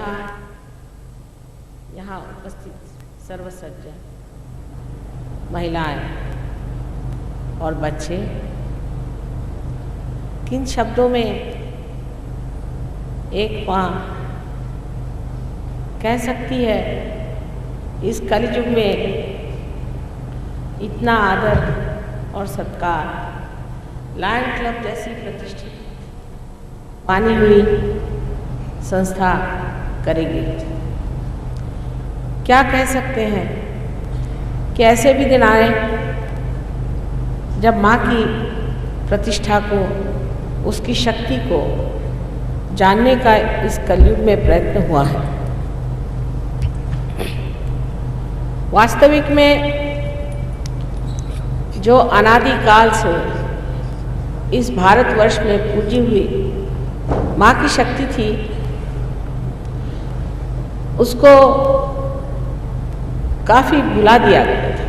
नमस्कार। यहाँ उपस्थित सर्वसज्जन महिलाएं और बच्चे, किन शब्दों में एक माँ कह सकती है इस कलयुग में इतना आदर और सत्कार लायन क्लब जैसी प्रतिष्ठित मानी हुई संस्था करेगी। क्या कह सकते हैं कि ऐसे भी दिन आए जब माँ की प्रतिष्ठा को, उसकी शक्ति को जानने का इस कलयुग में प्रयत्न हुआ है। वास्तविक में जो अनादिकाल से इस भारतवर्ष में पूजी हुई माँ की शक्ति थी, उसको काफी भुला दिया गया था।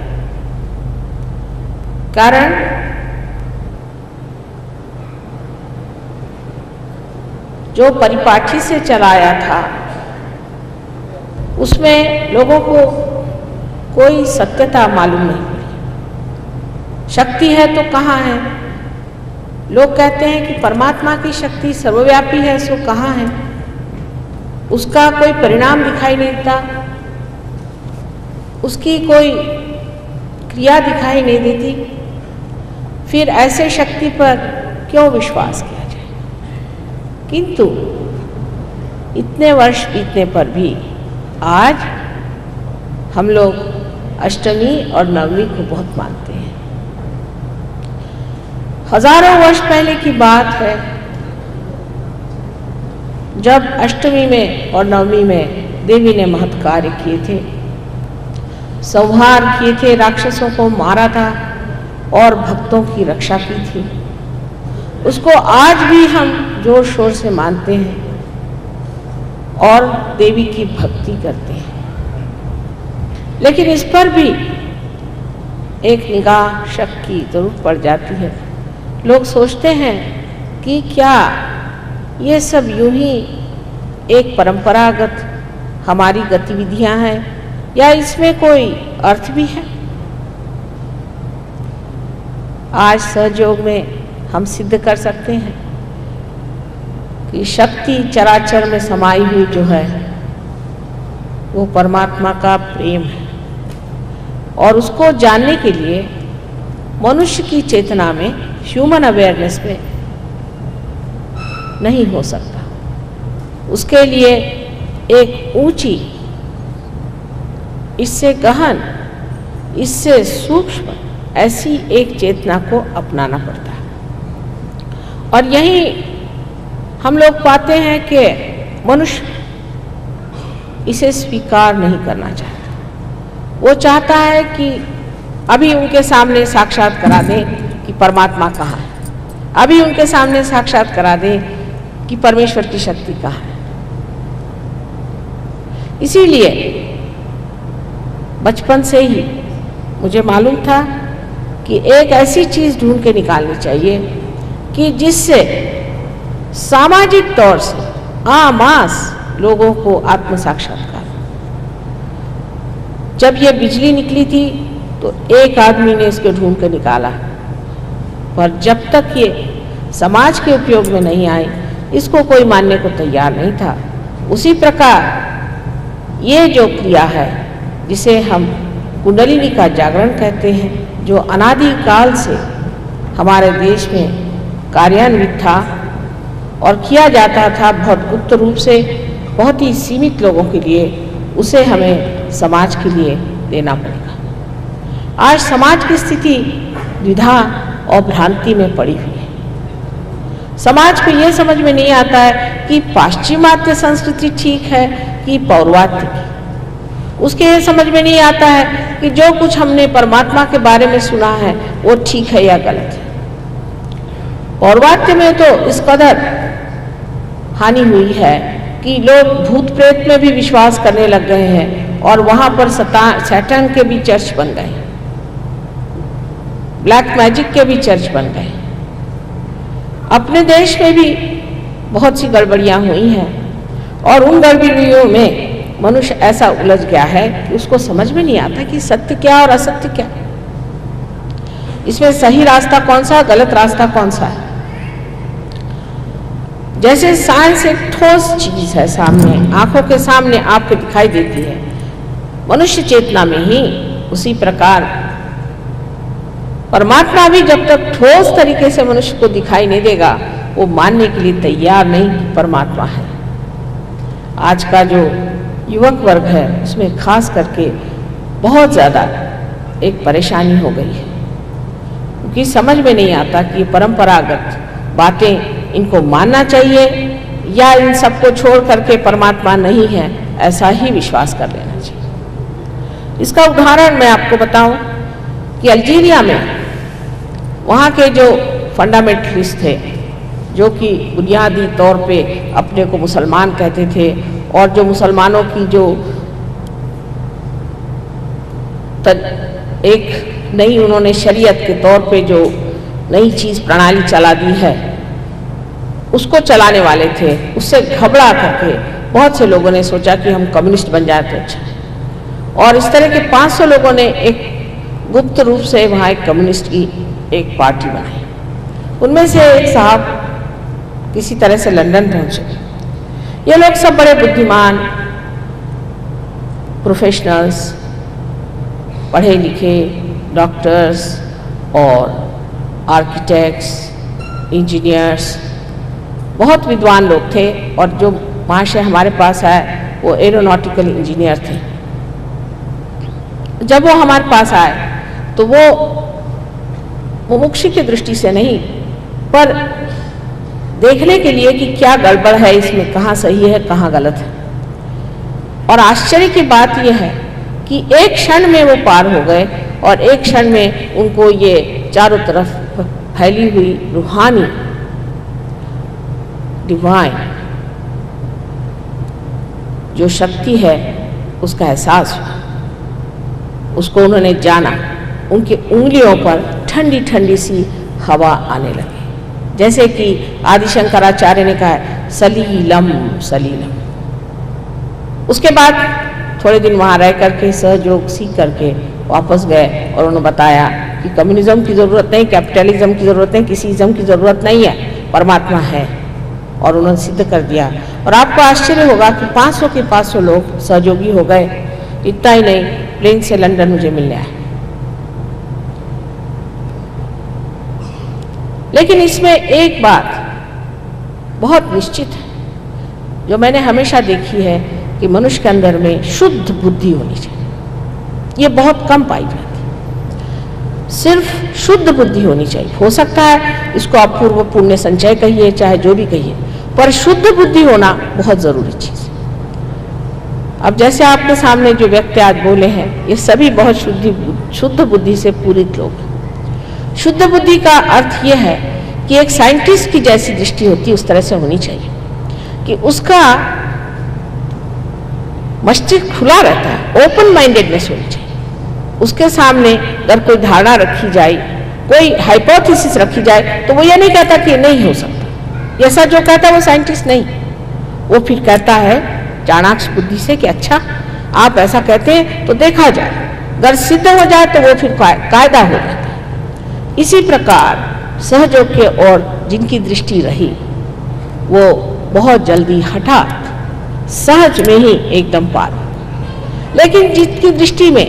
कारण जो परिपाठी से चलाया था उसमें लोगों को कोई सत्यता मालूम नहीं पड़ी। शक्ति है तो कहाँ है? लोग कहते हैं कि परमात्मा की शक्ति सर्वव्यापी है, सो कहाँ है? उसका कोई परिणाम दिखाई नहीं देता, उसकी कोई क्रिया दिखाई नहीं देती। फिर ऐसे शक्ति पर क्यों विश्वास किया जाए? किंतु इतने वर्ष बीतने पर भी आज हम लोग अष्टमी और नवमी को बहुत मानते हैं। हजारों वर्ष पहले की बात है जब अष्टमी में और नवमी में देवी ने महत् कार्य किए थे, संहार किए थे, राक्षसों को मारा था और भक्तों की रक्षा की थी। उसको आज भी हम जोर शोर से मानते हैं और देवी की भक्ति करते हैं। लेकिन इस पर भी एक निगाह शक की जरूर पड़ जाती है। लोग सोचते हैं कि क्या ये सब यूं ही एक परंपरागत हमारी गतिविधियां हैं या इसमें कोई अर्थ भी है? आज सहयोग में हम सिद्ध कर सकते हैं कि शक्ति चराचर में समाई हुई जो है वो परमात्मा का प्रेम है और उसको जानने के लिए मनुष्य की चेतना में, ह्यूमन अवेयरनेस में नहीं हो सकता। उसके लिए एक ऊंची, इससे गहन, इससे सूक्ष्म ऐसी एक चेतना को अपनाना पड़ता है। और यही हम लोग पाते हैं कि मनुष्य इसे स्वीकार नहीं करना चाहता। वो चाहता है कि अभी उनके सामने साक्षात करा दें कि परमात्मा कहाँ है, अभी उनके सामने साक्षात करा दें कि परमेश्वर की शक्ति कहाँ है। इसीलिए बचपन से ही मुझे मालूम था कि एक ऐसी चीज ढूंढ के निकालनी चाहिए कि जिससे सामाजिक तौर से आमास लोगों को आत्म साक्षात्कार। जब ये बिजली निकली थी तो एक आदमी ने इसको ढूंढ के निकाला, पर जब तक ये समाज के उपयोग में नहीं आई इसको कोई मानने को तैयार नहीं था। उसी प्रकार ये जो क्रिया है जिसे हम कुंडलिनी का जागरण कहते हैं, जो अनादिकाल से हमारे देश में कार्यान्वित था और किया जाता था बहुत गुप्त रूप से, बहुत ही सीमित लोगों के लिए, उसे हमें समाज के लिए देना पड़ेगा। आज समाज की स्थिति द्विधा और भ्रांति में पड़ी हुई है। समाज को यह समझ में नहीं आता है कि पाश्चिमात्य संस्कृति ठीक है कि पौर्वात्य की। उसके ये समझ में नहीं आता है कि जो कुछ हमने परमात्मा के बारे में सुना है वो ठीक है या गलत है। पौर्वात्य में तो इस कदर हानि हुई है कि लोग भूत प्रेत में भी विश्वास करने लग गए हैं और वहां पर सैटर्न के भी चर्च बन गए, ब्लैक मैजिक के भी चर्च बन गए। अपने देश में भी बहुत सी गड़बड़ियां हुई हैं और उन गड़बड़ियों में मनुष्य ऐसा उलझ गया है कि उसको समझ में नहीं आता कि सत्य क्या और असत्य क्या, इसमें सही रास्ता कौन सा, गलत रास्ता कौन सा है। जैसे साइंस एक ठोस चीज है, सामने आंखों के सामने आपको दिखाई देती है, मनुष्य चेतना में ही उसी प्रकार परमात्मा भी जब तक ठोस तरीके से मनुष्य को दिखाई नहीं देगा वो मानने के लिए तैयार नहीं कि परमात्मा है। आज का जो युवक वर्ग है उसमें खास करके बहुत ज़्यादा एक परेशानी हो गई है, क्योंकि समझ में नहीं आता कि परंपरागत बातें इनको मानना चाहिए या इन सबको छोड़ करके परमात्मा नहीं है ऐसा ही विश्वास कर लेना चाहिए। इसका उदाहरण मैं आपको बताऊं कि अल्जीरिया में वहाँ के जो फंडामेंटलिस्ट थे, जो कि बुनियादी तौर पे अपने को मुसलमान कहते थे और जो मुसलमानों की जो एक नई उन्होंने शरीयत के तौर पे जो नई चीज़ प्रणाली चला दी है उसको चलाने वाले थे, उससे घबरा करके बहुत से लोगों ने सोचा कि हम कम्युनिस्ट बन जाए तो अच्छा है। और इस तरह के 500 लोगों ने एक गुप्त रूप से वहाँ एक कम्युनिस्ट की एक पार्टी बनाई। उनमें से एक साहब किसी तरह से लंदन पहुंचे। ये लोग सब बड़े बुद्धिमान प्रोफेशनल्स, पढ़े लिखे डॉक्टर्स और आर्किटेक्ट्स, इंजीनियर्स, बहुत विद्वान लोग थे। और जो महाशय हमारे पास आए वो एरोनॉटिकल इंजीनियर थे। जब वो हमारे पास आए तो वो मुमुक्षु की दृष्टि से नहीं, पर देखने के लिए कि क्या गड़बड़ है इसमें, कहाँ सही है कहाँ गलत है। और आश्चर्य की बात यह है कि एक क्षण में वो पार हो गए और एक क्षण में उनको ये चारों तरफ फैली हुई रूहानी डिवाइन जो शक्ति है उसका एहसास हुआ। उसको उन्होंने जाना, उनकी उंगलियों पर ठंडी ठंडी सी हवा आने लगी, जैसे कि आदि शंकराचार्य ने कहा है सलीलम सलीलम। उसके बाद थोड़े दिन वहाँ रह करके सहयोग सीख करके वापस गए और उन्होंने बताया कि कम्युनिज्म की ज़रूरत नहीं, कैपिटलिज्म की ज़रूरत नहीं, किसी इज्म की ज़रूरत नहीं है, परमात्मा है। और उन्होंने सिद्ध कर दिया। और आपको आश्चर्य होगा कि 500 के 500 लोग सहयोगी हो गए। इतना ही नहीं, प्लेन से लंदन मुझे मिलने आए। लेकिन इसमें एक बात बहुत निश्चित है जो मैंने हमेशा देखी है कि मनुष्य के अंदर में शुद्ध बुद्धि होनी चाहिए। ये बहुत कम पाई जाती है, सिर्फ शुद्ध बुद्धि होनी चाहिए। हो सकता है इसको आप पूर्व पुण्य संचय कहिए, चाहे जो भी कहिए, पर शुद्ध बुद्धि होना बहुत जरूरी चीज है। अब जैसे आपके सामने जो व्यक्ति आज बोले हैं ये सभी बहुत शुद्ध बुद्धि से पूरित लोग हैं। शुद्ध बुद्धि का अर्थ यह है कि एक साइंटिस्ट की जैसी दृष्टि होती है उस तरह से होनी चाहिए कि उसका मस्तिष्क खुला रहता है, ओपन माइंडेडनेस होनी चाहिए। उसके सामने अगर कोई धारणा रखी जाए, कोई हाइपोथेसिस रखी जाए, तो वो ये नहीं कहता कि ये नहीं हो सकता। ऐसा जो कहता है वो साइंटिस्ट नहीं, वो फिर कहता है चाणाक्ष बुद्धि से कि अच्छा आप ऐसा कहते हैं तो देखा जाए, अगर सिद्ध हो जाए तो वो फिर कायदा हो जाता है। इसी प्रकार सहयोग के और जिनकी दृष्टि रही वो बहुत जल्दी हठात सहज में ही एकदम पार। लेकिन जिनकी दृष्टि में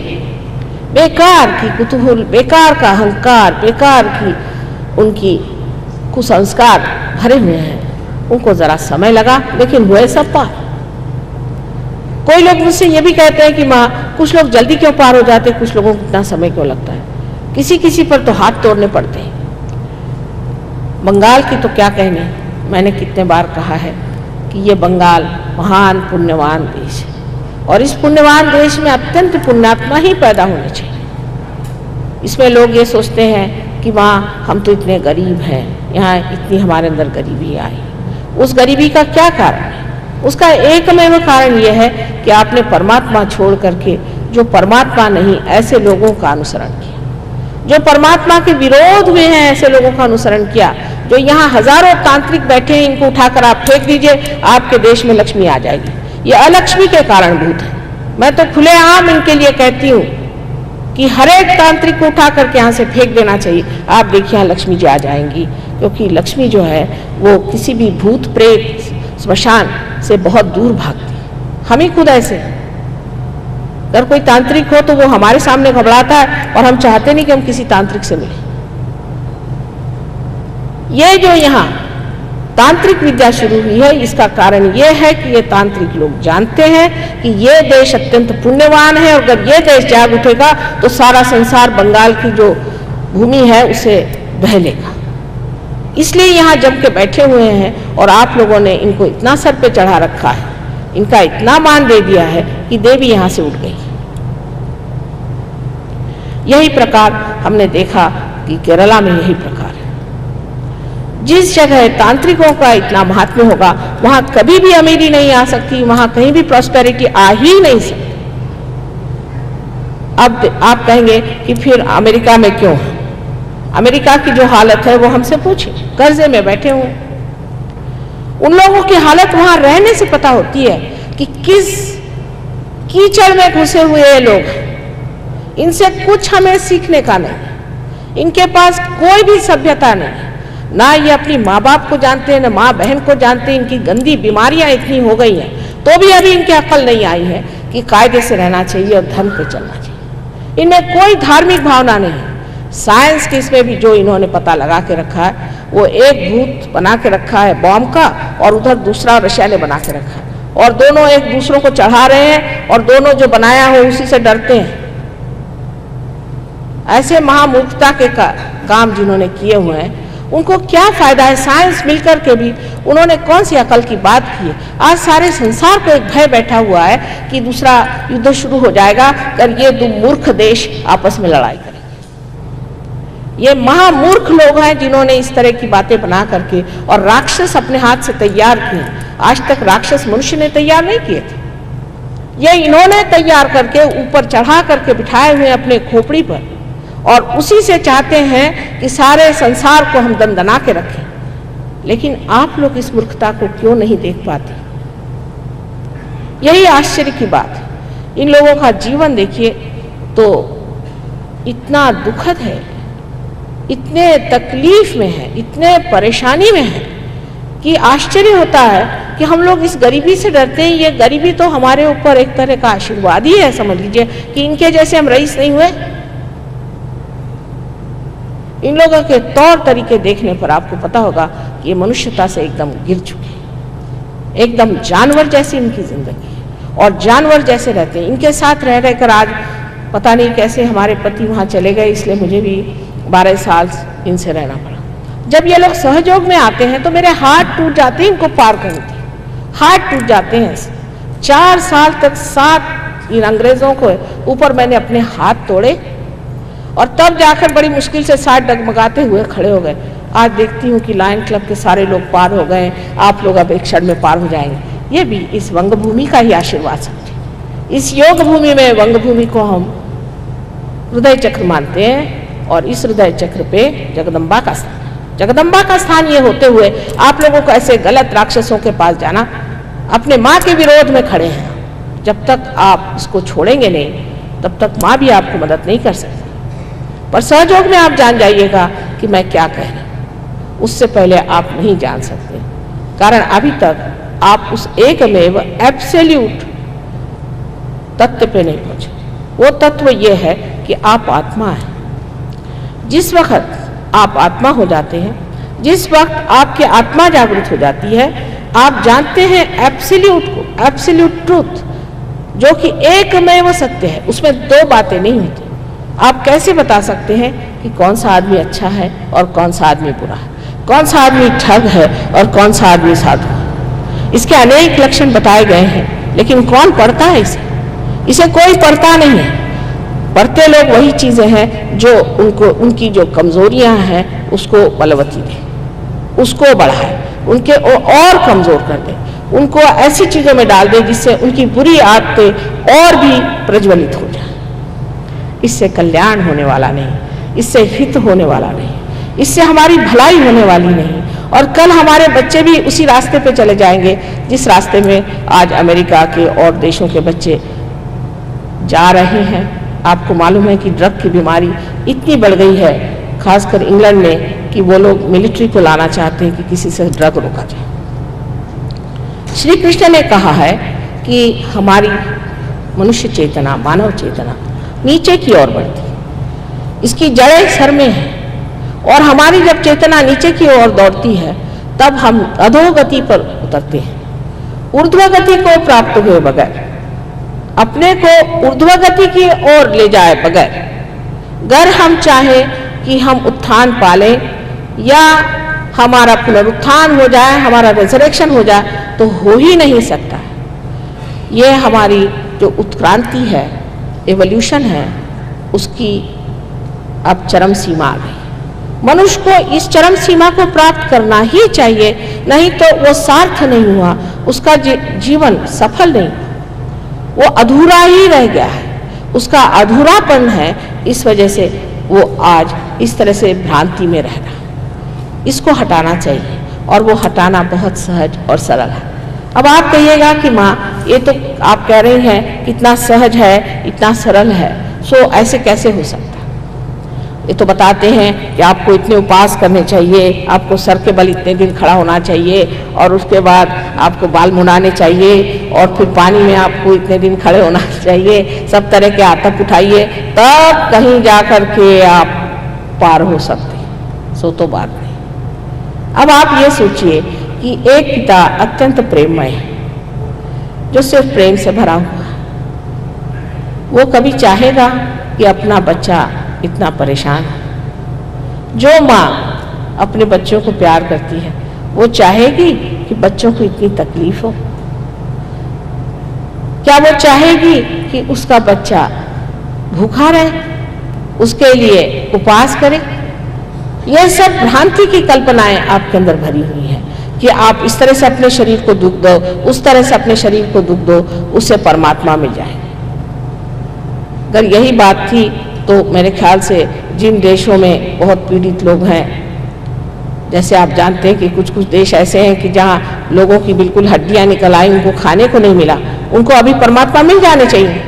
बेकार की कुतूहल, बेकार का अहंकार, बेकार की उनकी कुसंस्कार भरे हुए हैं, उनको जरा समय लगा लेकिन हुए सब पार। कोई लोग मुझसे ये भी कहते हैं कि माँ कुछ लोग जल्दी क्यों पार हो जाते, कुछ लोगों को इतना समय क्यों लगता है। किसी किसी पर तो हाथ तोड़ने पड़ते हैं। बंगाल की तो क्या कहने, मैंने कितने बार कहा है कि ये बंगाल महान पुण्यवान देश है और इस पुण्यवान देश में अत्यंत पुण्यात्मा ही पैदा होने चाहिए। इसमें लोग ये सोचते हैं कि माँ हम तो इतने गरीब हैं, यहाँ इतनी हमारे अंदर गरीबी आई। उस गरीबी का क्या कारण है? उसका एकमेव कारण यह है कि आपने परमात्मा छोड़ करके जो परमात्मा नहीं ऐसे लोगों का अनुसरण किया, जो परमात्मा के विरोध में है ऐसे लोगों का अनुसरण किया, जो यहाँ हजारों तांत्रिक बैठे हैं, इनको उठाकर आप फेंक दीजिए, आपके देश में लक्ष्मी आ जाएगी। ये अलक्ष्मी के कारणभूत है। मैं तो खुलेआम इनके लिए कहती हूँ कि हर एक तांत्रिक को उठा करके यहाँ से फेंक देना चाहिए। आप देखिए यहाँ लक्ष्मी जी आ जाएंगी, क्योंकि लक्ष्मी जो है वो किसी भी भूत प्रेत स्मशान से बहुत दूर भागती है। हम ही खुद ऐसे हैं। अगर कोई तांत्रिक हो तो वो हमारे सामने घबराता है और हम चाहते नहीं कि हम किसी तांत्रिक से मिलें। ये जो यहाँ तांत्रिक विद्या शुरू हुई है, इसका कारण ये है कि ये तांत्रिक लोग जानते हैं कि ये देश अत्यंत पुण्यवान है, और अगर ये देश जाग उठेगा तो सारा संसार बंगाल की जो भूमि है उसे बह लेगा। इसलिए यहाँ जम के बैठे हुए हैं और आप लोगों ने इनको इतना सर पे चढ़ा रखा है, इनका इतना मान दे दिया है कि देवी यहाँ से उठ गई। यही प्रकार हमने देखा कि केरला में यही प्रकार है। जिस जगह तांत्रिकों का इतना महात्म्य होगा वहां कभी भी अमीरी नहीं आ सकती, वहां कहीं भी प्रॉस्पेरिटी आ ही नहीं सकती। अब आप कहेंगे कि फिर अमेरिका में क्यों है? अमेरिका की जो हालत है वो हमसे पूछे, कर्जे में बैठे हुए उन लोगों की हालत वहां रहने से पता होती है कि किस कीचड़ में घुसे हुए ये लोग। इनसे कुछ हमें सीखने का नहीं। इनके पास कोई भी सभ्यता नहीं, ना ये अपनी माँ बाप को जानते हैं, ना माँ बहन को जानते हैं। इनकी गंदी बीमारियां इतनी हो गई हैं, तो भी अभी इनकी अक्ल नहीं आई है कि कायदे से रहना चाहिए और धर्म पे चलना चाहिए। इनमें कोई धार्मिक भावना नहीं। साइंस के इसमें भी जो इन्होंने पता लगा के रखा है, वो एक भूत बना के रखा है बॉम्ब का, और उधर दूसरा रशिया ने बना के रखा है, और दोनों एक दूसरों को चढ़ा रहे हैं, और दोनों जो बनाया हो उसी से डरते हैं। ऐसे महामूर्खता के काम जिन्होंने किए हुए हैं, उनको क्या फायदा है? साइंस मिलकर के भी उन्होंने कौन सी अकल की बात की है? आज सारे संसार को एक भय बैठा हुआ है कि दूसरा युद्ध शुरू हो जाएगा अगर ये दो मूर्ख देश आपस में लड़ाई करेंगे। ये महामूर्ख लोग हैं जिन्होंने इस तरह की बातें बना करके और राक्षस अपने हाथ से तैयार किए। आज तक राक्षस मनुष्य ने तैयार नहीं किए थे, ये इन्होंने तैयार करके ऊपर चढ़ा करके बिठाए हुए अपने खोपड़ी पर, और उसी से चाहते हैं कि सारे संसार को हम दंदना के रखें। लेकिन आप लोग इस मूर्खता को क्यों नहीं देख पाते? यही आश्चर्य की बात है। इन लोगों का जीवन देखिए तो इतना दुखद है, इतने तकलीफ में है, इतने परेशानी में है कि आश्चर्य होता है कि हम लोग इस गरीबी से डरते हैं। ये गरीबी तो हमारे ऊपर एक तरह का आशीर्वाद ही है, समझ लीजिए कि इनके जैसे हम रईस नहीं हुए। इन लोगों के तौर तरीके देखने पर आपको पता होगा कि ये मनुष्यता से एकदम गिर चुके, एकदम जानवर जैसी इनकी जिंदगी है, और जानवर जैसे रहते हैं। इनके साथ रह रहकर आज पता नहीं कैसे हमारे पति वहाँ चले गए, इसलिए मुझे भी 12 साल इनसे रहना पड़ा। जब ये लोग सहयोग में आते हैं तो मेरे हाथ टूट जाते हैं, इनको पार करने के हाथ टूट जाते हैं। 4 साल तक 7 इन अंग्रेजों को ऊपर मैंने अपने हाथ तोड़े, और तब जाकर बड़ी मुश्किल से 60 डगमगाते हुए खड़े हो गए। आज देखती हूँ कि लायन क्लब के सारे लोग पार हो गए, आप लोग अब एक क्षण में पार हो जाएंगे। ये भी इस वंग भूमि का ही आशीर्वाद समझे। इस योग भूमि में वंग भूमि को हम हृदय चक्र मानते हैं, और इस हृदय चक्र पे जगदम्बा का स्थान है। जगदम्बा का स्थान ये होते हुए आप लोगों को ऐसे गलत राक्षसों के पास जाना, अपने माँ के विरोध में खड़े हैं। जब तक आप इसको छोड़ेंगे नहीं, तब तक माँ भी आपको मदद नहीं कर सकती। पर सहयोग में आप जान जाइएगा कि मैं क्या कह रही हूं। उससे पहले आप नहीं जान सकते, कारण अभी तक आप उस एकमेव एब्सोल्यूट तत्व पे नहीं पहुंचे। वो तत्व ये है कि आप आत्मा हैं। जिस वक्त आप आत्मा हो जाते हैं, जिस वक्त आपकी आत्मा जागृत हो जाती है, आप जानते हैं एब्सोल्यूट को, एब्सोल्यूट ट्रूथ, जो कि एकमेव सत्य है। उसमें 2 बातें नहीं होती। आप कैसे बता सकते हैं कि कौन सा आदमी अच्छा है और कौन सा आदमी बुरा है, कौन सा आदमी ठग है और कौन सा आदमी साधु है? इसके अनेक लक्षण बताए गए हैं, लेकिन कौन पढ़ता है इसे? इसे कोई पढ़ता नहीं है। पढ़ते लोग वही चीजें हैं जो उनकी जो कमजोरियां हैं उसको बलवती दे, उसको बढ़ाए, उनके और कमजोर कर दे, उनको ऐसी चीजों में डाल दे जिससे उनकी बुरी आदतें और भी प्रज्वलित हो जाए। इससे कल्याण होने वाला नहीं, इससे हित होने वाला नहीं, इससे हमारी भलाई होने वाली नहीं, और कल हमारे बच्चे भी उसी रास्ते पे चले जाएंगे जिस रास्ते में आज अमेरिका के और देशों के बच्चे जा रहे हैं। आपको मालूम है कि ड्रग की बीमारी इतनी बढ़ गई है, खासकर इंग्लैंड में, कि वो लोग मिलिट्री को लाना चाहते हैं कि किसी से ड्रग रोका जाए। श्री कृष्ण ने कहा है कि हमारी मनुष्य चेतना, मानव चेतना नीचे की ओर बढ़ती है, इसकी जड़ें सर में है, और हमारी जब चेतना नीचे की ओर दौड़ती है तब हम अधोगति पर उतरते हैं। ऊर्ध्वगति को प्राप्त हुए बगैर, अपने को ऊर्ध्वगति की ओर ले जाए बगैर, अगर हम चाहें कि हम उत्थान पालें या हमारा पुनरुत्थान हो जाए, हमारा रिजरेक्शन हो जाए, तो हो ही नहीं सकता है। ये हमारी जो उत्क्रांति है, एवोल्यूशन है, उसकी अब चरम सीमा आ गई। मनुष्य को इस चरम सीमा को प्राप्त करना ही चाहिए, नहीं तो वो सार्थ नहीं हुआ, उसका जीवन सफल नहीं, वो अधूरा ही रह गया है, उसका अधूरापन है। इस वजह से वो आज इस तरह से भ्रांति में रह रहा है। इसको हटाना चाहिए, और वो हटाना बहुत सहज और सरल है। अब आप कहिएगा कि माँ, ये तो आप कह रही हैं कितना सहज है, इतना सरल है, सो ऐसे कैसे हो सकता? ये तो बताते हैं कि आपको इतने उपवास करने चाहिए, आपको सर के बल इतने दिन खड़ा होना चाहिए, और उसके बाद आपको बाल मुड़ाने चाहिए, और फिर पानी में आपको इतने दिन खड़े होना चाहिए, सब तरह के आतंक उठाइए, तब कहीं जा कर के आप पार हो सकते। सो तो बात नहीं। अब आप ये सोचिए कि एक पिता अत्यंत प्रेममय है, जो सिर्फ प्रेम से भरा हुआ है, वो कभी चाहेगा कि अपना बच्चा इतना परेशान है? जो माँ अपने बच्चों को प्यार करती है, वो चाहेगी कि बच्चों को इतनी तकलीफ हो? क्या वो चाहेगी कि उसका बच्चा भूखा रहे, उसके लिए उपवास करे? यह सब भ्रांति की कल्पनाएं आपके अंदर भरी हुई है कि आप इस तरह से अपने शरीर को दुख दो, उस तरह से अपने शरीर को दुख दो, उससे परमात्मा मिल जाएगा। अगर यही बात थी तो मेरे ख्याल से जिन देशों में बहुत पीड़ित लोग हैं, जैसे आप जानते हैं कि कुछ कुछ देश ऐसे हैं कि जहाँ लोगों की बिल्कुल हड्डियां निकल आई, उनको खाने को नहीं मिला, उनको अभी परमात्मा मिल जाने चाहिए।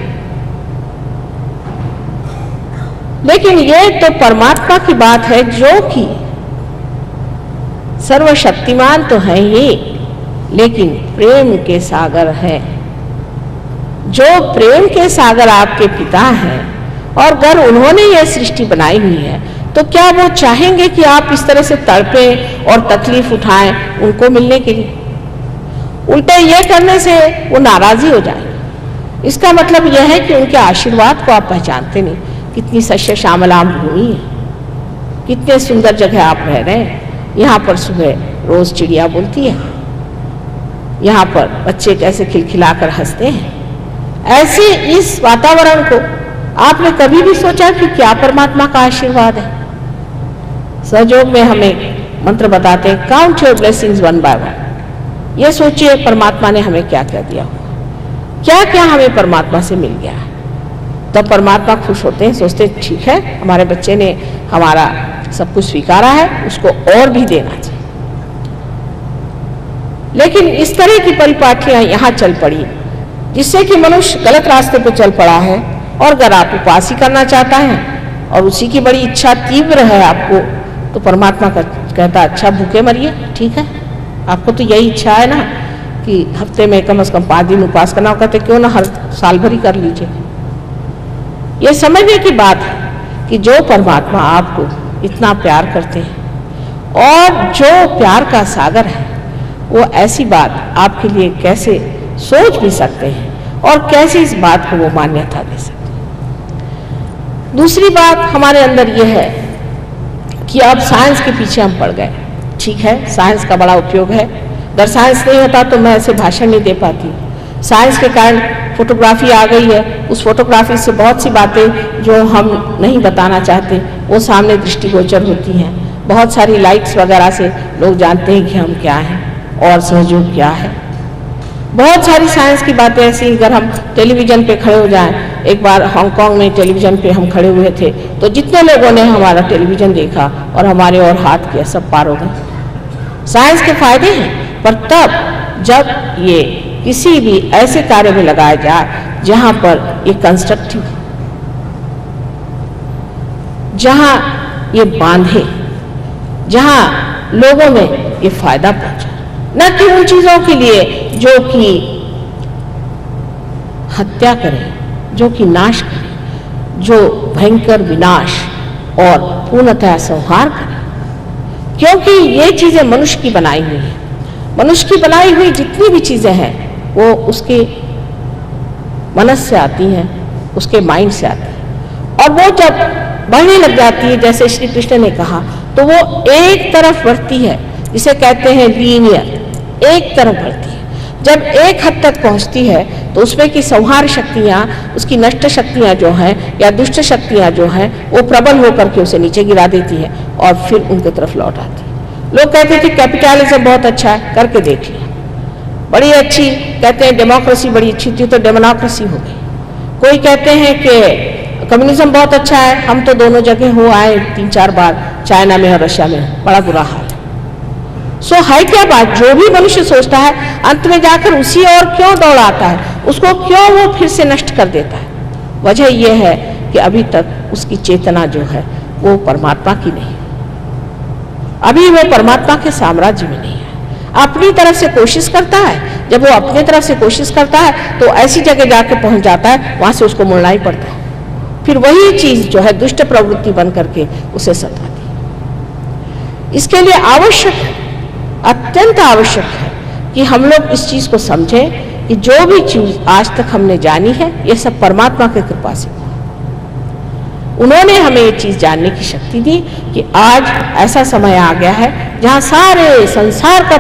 लेकिन ये तो परमात्मा की बात है, जो कि सर्वशक्तिमान तो है ही, लेकिन प्रेम के सागर है। जो प्रेम के सागर आपके पिता हैं, और अगर उन्होंने यह सृष्टि बनाई हुई है, तो क्या वो चाहेंगे कि आप इस तरह से तड़पें और तकलीफ उठाएं उनको मिलने के लिए? उल्टे ये करने से वो नाराजी हो जाएंगे। इसका मतलब यह है कि उनके आशीर्वाद को आप पहचानते नहीं। कितनी सस्य श्यामलाम भूमि है, कितने सुंदर जगह आप रह रहे हैं। यहाँ पर सुबह रोज चिड़िया बोलती है, यहाँ पर बच्चे कैसे खिलखिलाकर हंसते हैं। ऐसे इस वातावरण को आपने कभी भी सोचा कि क्या परमात्मा का आशीर्वाद है? सहयोग में हमें मंत्र बताते हैं, count your blessings one by one. ये सोचिए परमात्मा ने हमें क्या क्या दिया होगा, क्या क्या हमें परमात्मा से मिल गया है। तब परमात्मा खुश होते हैं, सोचते हैं ठीक है, हमारे बच्चे ने हमारा सब कुछ स्वीकारा है, उसको और भी देना चाहिए। लेकिन इस तरह की परिपाटियां यहाँ चल पड़ी, जिससे कि मनुष्य गलत रास्ते पर चल पड़ा है। और अगर आप उपवास ही करना चाहता है और उसी की बड़ी इच्छा तीव्र है आपको, तो परमात्मा कहता अच्छा भूखे मरिए, ठीक है, आपको तो यही इच्छा है ना कि हफ्ते में कम से कम 5 दिन उपवास करना, कहते क्यों ना हर साल भर ही कर लीजिए। ये समझने की बात है कि जो परमात्मा आपको इतना प्यार करते हैं और जो प्यार का सागर है, वो ऐसी बात आपके लिए कैसे सोच भी सकते हैं और कैसे इस बात को वो मान्यता दे सकते हैं। दूसरी बात हमारे अंदर ये है कि अब साइंस के पीछे हम पड़ गए। ठीक है, साइंस का बड़ा उपयोग है, अगर साइंस नहीं होता तो मैं ऐसे भाषण नहीं दे पाती। साइंस के कारण फोटोग्राफी आ गई है, उस फोटोग्राफी से बहुत सी बातें जो हम नहीं बताना चाहते वो सामने दृष्टिगोचर होती हैं। बहुत सारी लाइट्स वगैरह से लोग जानते हैं कि हम क्या हैं और सहयोग क्या है। बहुत सारी साइंस की बातें ऐसी, अगर हम टेलीविज़न पे खड़े हो जाएं, एक बार हांगकांग में टेलीविज़न पे हम खड़े हुए थे तो जितने लोगों ने हमारा टेलीविज़न देखा और हमारे और हाथ किया, सब पार हो गए। साइंस के फायदे हैं, पर तब जब ये किसी भी ऐसे कार्य में लगाया जाए जहां पर ये कंस्ट्रक्टिव, जहां ये बांधे, जहां लोगों में ये फायदा पहुंचा, न कि उन चीजों के लिए जो कि हत्या करे, जो कि नाश करे, जो भयंकर विनाश और पूर्णतः संहार करे। क्योंकि ये चीजें मनुष्य की बनाई हुई है। मनुष्य की बनाई हुई जितनी भी चीजें हैं वो उसके मनस से आती हैं, उसके माइंड से आती हैं, और वो जब बढ़ने लग जाती है, जैसे श्री कृष्ण ने कहा, तो वो एक तरफ बढ़ती है, जिसे कहते हैं लीनियर, एक तरफ बढ़ती है। जब एक हद तक पहुंचती है तो उसमें की संहार शक्तियां, उसकी नष्ट शक्तियां जो हैं या दुष्ट शक्तियां जो हैं, वो प्रबल होकर के उसे नीचे गिरा देती है और फिर उनकी तरफ लौट आती है। लोग कहते हैं कि कैपिटलिज्म बहुत अच्छा है, करके देख लिया, बड़ी अच्छी, कहते हैं डेमोक्रेसी बड़ी अच्छी थी तो डेमोक्रेसी हो गई। कोई कहते हैं कि कम्युनिज्म बहुत अच्छा है, हम तो दोनों जगह हो आए 3-4 बार, चाइना में और रशिया में, बड़ा बुरा हाल है। सो है क्या बात, जो भी मनुष्य सोचता है अंत में जाकर उसी और क्यों दौड़ाता है, उसको क्यों वो फिर से नष्ट कर देता है? वजह यह है कि अभी तक उसकी चेतना जो है वो परमात्मा की नहीं, अभी वो परमात्मा के साम्राज्य में नहीं है। अपनी तरफ से कोशिश करता है, जब वो अपनी तरफ से कोशिश करता है तो ऐसी जगह जाके पहुंच जाता है, वहां से उसको मुड़ना ही पड़ता है, फिर वही चीज जो है दुष्ट प्रवृत्ति बन करके उसे सताती है। इसके लिए आवश्यक है, अत्यंत आवश्यक है कि हम लोग इस चीज को समझें कि जो भी चीज आज तक हमने जानी है ये सब परमात्मा की कृपा से, उन्होंने हमें ये चीज जानने की शक्ति दी कि आज ऐसा समय आ गया है जहां सारे संसार का